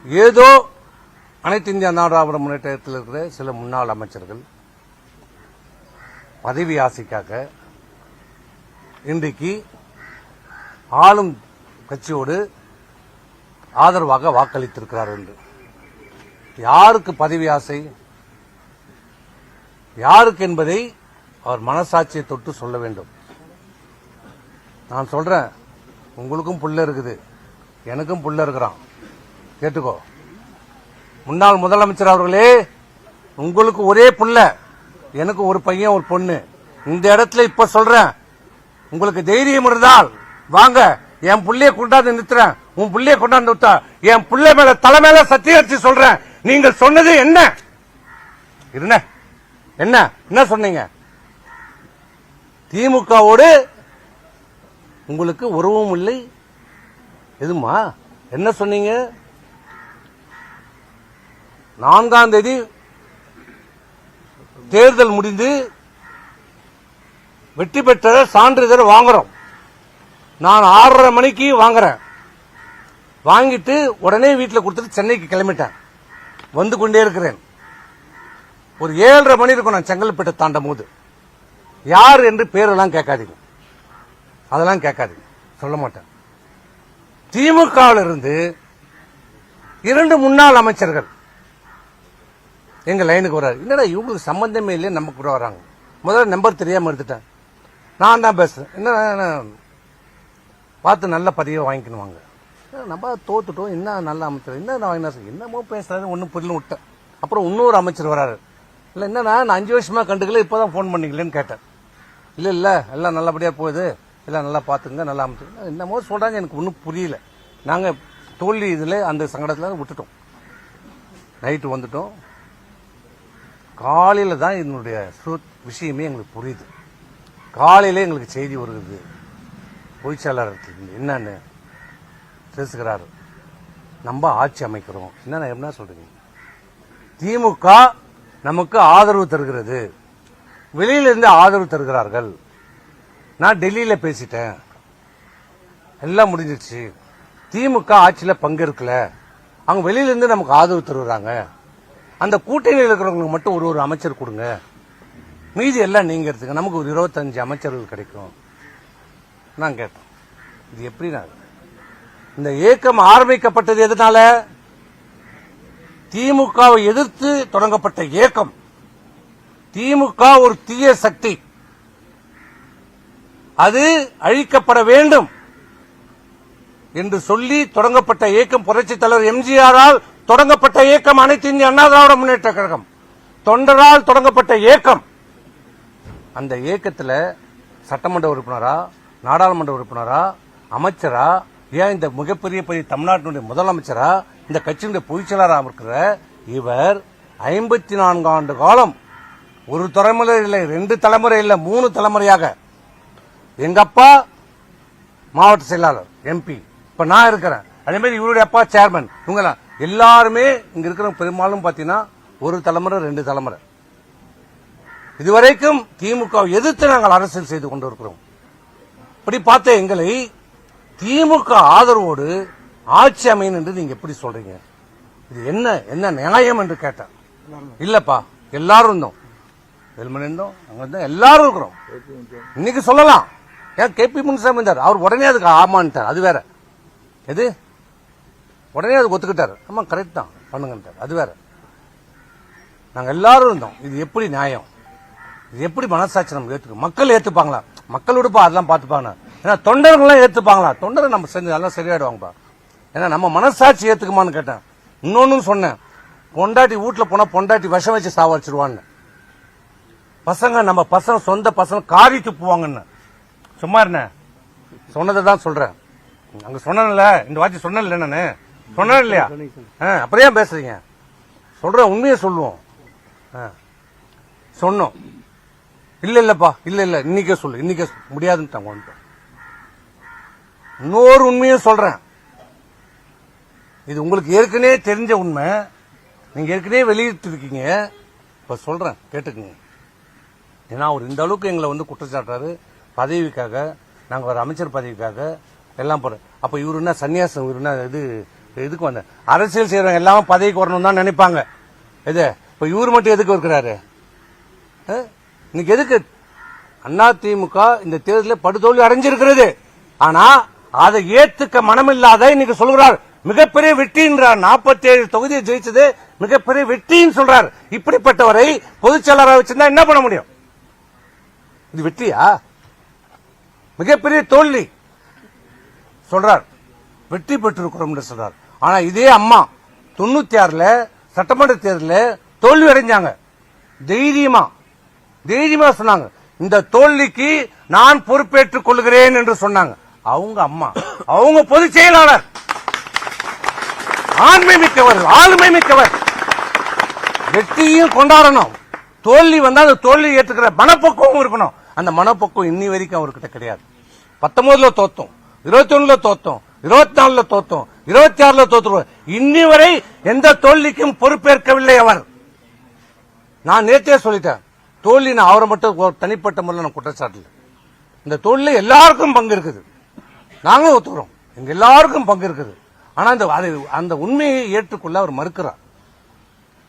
ஏதோ அனைத்து இந்திய அண்ணா திராவிட முன்னேற்றத்தில் இருக்கிற சில முன்னாள் அமைச்சர்கள் பதவி ஆசைக்காக இன்றைக்கு ஆளும் கட்சியோடு ஆதரவாக வாக்களித்திருக்கிறார் என்று. யாருக்கு பதவி ஆசை, யாருக்கு என்பதை அவர் மனசாட்சியை தொட்டு சொல்ல வேண்டும். நான் சொல்றேன், உங்களுக்கும் புள்ள இருக்குது, எனக்கும் புள்ள இருக்கிறான், கேட்டுக்கோ. முன்னாள் முதலமைச்சர் அவர்களே, உங்களுக்கு ஒரே புள்ள, எனக்கு ஒரு பையன் ஒரு பொண்ணு. இந்த இடத்துல இப்ப சொல்றேன், உங்களுக்கு தைரியம் இருந்தால் வாங்க, என் புள்ளைய கொண்டாந்து நிறுத்துறேன், உன் புள்ளைய கொண்டாந்து நிறுத்தா, என் புள்ளை மேல தலை மேல சத்தியம் வச்சு சொல்றேன், நீங்கள் சொன்னது என்ன என்ன என்ன சொன்னீங்க? திமுகவோடு உங்களுக்கு உறவும் இல்லை எதுமா? என்ன சொன்னீங்க? 4ஆம் தேதி தேர்தல் முடிந்து வெற்றி பெற்ற சான்றிதழ் வாங்குறோம். நான் 6:30 மணிக்கு வாங்குறேன். வாங்கிட்டு உடனே வீட்டில் கொடுத்துட்டு சென்னைக்கு கிளம்பிட்டேன். வந்து கொண்டே இருக்கிறேன். ஒரு 7:30 மணி இருக்கும் நான் செங்கல்பட்டு தாண்டும் போது. யார் என்று பேரெல்லாம் கேட்காதீங்க, அதெல்லாம் கேட்காதீங்க, சொல்ல மாட்டேன். திமுகவில் இருந்து 2 முன்னாள் அமைச்சர்கள் எங்க லைனுக்கு வர்றாரு. என்னடா இவங்களுக்கு சம்பந்தமே இல்லையே, நம்ம கூட வராங்க. முதல்ல நம்பர் தெரியாம எடுத்துட்டேன். நான் தான் பேசுறேன். என்ன பார்த்து நல்ல பதவியை வாங்கிக்கணும் வாங்க. நம்ம தோத்துட்டோம், என்ன நல்ல அமைச்சர், என்னமோ பேசுறாரு, ஒன்னும் புரியல விட்டேன். அப்புறம் இன்னொரு அமைச்சர் வராரு. இல்ல என்னன்னா, நான் 5 வருஷமா கண்டுக்கல, இப்பதான் போன் பண்ணீங்களேன்னு கேட்டேன். இல்ல எல்லாம் நல்லபடியா போகுது, எல்லாம் நல்லா பாத்துங்க, நல்லா அமைச்சர் என்னமோ சொல்றாங்க, எனக்கு ஒன்னும் புரியல. நாங்க தோல்வி இதுல அந்த சங்கடத்துல விட்டுட்டோம். நைட்டு வந்துட்டோம். காலையில தான் என்னுடைய விஷயமே எங்களுக்கு புரியுது. காலையில எங்களுக்கு செய்தி வருகிறது, பொய்ச்சாளர் என்னன்னு பேசுகிறாரு, நம்ம ஆட்சி அமைக்கிறோம். என்ன சொல்றீங்க? திமுக நமக்கு ஆதரவு தருகிறது, வெளியிலிருந்து ஆதரவு தருகிறார்கள். நான் டெல்லியில பேசிட்டேன், எல்லாம் முடிஞ்சிருச்சு. திமுக ஆட்சியில பங்கேற்கல, அவங்க வெளியிலிருந்து நமக்கு ஆதரவு தருகிறாங்க. அந்த கூட்டணியில் இருக்கிறவங்களுக்கு மட்டும் ஒரு அமைச்சர் கொடுங்க, மீதி எல்லாம் நீங்க எடுத்துங்க, நமக்கு ஒரு 25 அமைச்சர்கள் கிடைக்கும். நான் கேட்டேன், இது எப்படி? இந்த இயக்கம் ஆரம்பிக்கப்பட்டது எதனால? திமுகவை எதிர்த்து தொடங்கப்பட்ட இயக்கம். திமுக ஒரு தீய சக்தி, அது அழிக்கப்பட வேண்டும் என்று சொல்லி தொடங்கப்பட்ட இயக்கம். புரட்சித் தலைவர் எம்ஜிஆரால் தொடங்கப்பட்ட இயக்கம் அனைத்து இந்திய அண்ணா திராவிட முன்னேற்ற கழகம், தொண்டரால் தொடங்கப்பட்ட இயக்கம். அந்த இயக்கத்தில் சட்டமன்ற உறுப்பினரா, நாடாளுமன்ற உறுப்பினரா, அமைச்சரா, ஏன் இந்த மிகப்பெரிய தமிழ்நாட்டினுடைய முதலமைச்சரா, இந்த கட்சியினுடைய பொதுச்செயலாளராக இருக்கிற இவர் 54 ஆண்டு காலம், ஒரு தலைமுறை இல்லை, 2 தலைமுறை இல்லை, 3 தலைமுறையாக எங்க அப்பா மாவட்ட செயலாளர், எம்பி, இப்ப நான் இருக்கிறேன். அதே மாதிரி இவருடைய அப்பா சேர்மன். இவங்க எல்லாருமே இங்க இருக்கிற பெரும்பாலும் பாத்தீங்கன்னா ஒரு தலைமுறை 2 தலைமுறை. இதுவரைக்கும் திமுக எதிர்த்து நாங்கள் அரசியல் செய்து கொண்டிருக்கிறோம். இப்படி பார்த்த எங்களை திமுக ஆதரவோடு ஆட்சி அமையும் என்று நீங்க எப்படி சொல்றீங்க? இது என்ன நியாயம் என்று கேட்டேன். இல்லப்பா, எல்லாரும் இருந்தோம், வெல்மன் இருந்தோம், அங்க இருந்தோம், எல்லாரும் இருக்கிறோம். இன்னைக்கு சொல்லலாம், ஏன் KP முனுசாமி இருந்தார், அவர் உடனே அதுக்கு ஆமான்ட்டார். அது வேற. எது உடனே அதுக்கு ஒத்துக்கிட்டாரு. ஆமா கரெக்ட் தான், பண்ணுங்கன்றார். அது வேற. நாங்க எல்லாரும் இருந்தோம். இது எப்படி நியாயம்? இது எப்படி மனசாட்சி நம்ம ஏத்துக்க? மக்கள் ஏத்துப்பாங்களா? மக்கள் விடுப்பா, அதெல்லாம் பாத்துப்பாங்க. ஏன்னா தொண்டர்கள் ஏத்துப்பாங்களா? தொண்டரை நம்ம செஞ்சு எல்லாம் சரியாயிடுவாங்கப்பா. ஏன்னா நம்ம மனசாட்சி ஏத்துக்குமான்னு கேட்டேன். இன்னொன்னு சொன்னேன், பொண்டாட்டி வீட்டுல போனா பொண்டாட்டி விஷம் வச்சு சாவடிச்சிருவான்னு. பசங்க, நம்ம பசங்க, சொந்த பசங்க காரி துப்புவாங்கன்னு. சும்மா இருந்த சொன்னதை தான் சொல்றேன். அங்க சொன்னல, இந்த வாட்சி சொன்ன நானு சொன்னேன் இல்லையா? அப்படியே பேசுறீங்க? சொல்ற உண்மையை சொல்லுவோம். சொன்னோம். இல்லப்பா, இல்ல இன்னைக்கே சொல்லு, இன்னைக்கே முடியாதுன்னு. இன்னொரு உண்மையும் சொல்றேன், இது உங்களுக்கு ஏற்கனவே தெரிஞ்ச உண்மை, நீங்க ஏற்கனவே வெளியிட்டு இருக்கீங்க. இப்ப சொல்றேன், கேட்டுக்குங்க. ஏன்னா அவர் இந்த அளவுக்கு எங்களை குற்றச்சாட்டாரு பதவிக்காக, நாங்க ஒரு அமைச்சர் பதவிக்காக எல்லாம் போற. அப்ப இவரு என்ன சன்னியாசம், இவரு என்ன இது எதுக்கு வந்த அரசியல் செய்யறவங்க எல்லாம் பதவிக்கு வரணும் தான் நினைப்பாங்க. இது இப்ப இவர் மட்டும் எதுக்கு இருக்கிறாரு? இன்னைக்கு எதுக்கு அதிமுக இந்த தேர்தலில் படுதோல்வி அடைஞ்சிருக்கிறது. ஆனா அதை ஏத்துக்க மனமில்லாத இன்னைக்கு சொல்கிறார் மிகப்பெரிய வெற்றின்றார். 47 தொகுதியை ஜெயிச்சது மிகப்பெரிய வெற்றின்னு சொல்றார். இப்படிப்பட்டவரை பொதுச் செயலாளராக வச்சிருந்தா என்ன பண்ண முடியும்? இது வெற்றியா? மிகப்பெரிய தோல்வி சொல்றார். வெற்றி பெற்றிருக்கிறோம் சொல்றார். ஆனா இதே அம்மா 96ல சட்டமன்ற தேர்தலில் தோல்வி அடைஞ்சாங்க. தைரியமா சொன்னாங்க, இந்த தோல்விக்கு நான் பொறுப்பேற்றுக் கொள்கிறேன் என்று சொன்னாங்க. அவங்க அம்மா, அவங்க பொதுச் செயலாளர், ஆண்மை மிக்கவர், ஆளுமை மிக்கவர். வெற்றியும் கொண்டாடணும், தோல்வி வந்தா அந்த தோல்வி ஏற்றுக்கிற மனப்பக்குவம் இருக்கணும். அந்த மனப்பக்குவம் இன்னி வரைக்கும் அவர்கிட்ட கிடையாது. 19ல தோத்தோம், 21ல தோத்தோம், 24ல தோத்தோம், 26ல தோத்துருவோம். இன்னி வரை எந்த தோல்விக்கும் பொறுப்பேற்கவில்லை அவர். நான் நேற்றே சொல்லிட்டேன், தோல்வி நான் அவரை மட்டும் தனிப்பட்ட முறையில் நான் குற்றச்சாட்டு. இந்த தோல்வியில் எல்லாருக்கும் பங்கு இருக்குது, நாங்களும் ஒத்துக்கிறோம், எங்க எல்லாருக்கும் பங்கு இருக்குது. ஆனா அந்த உண்மையை ஏற்றுக்கொள்ள அவர் மறுக்கிறார்.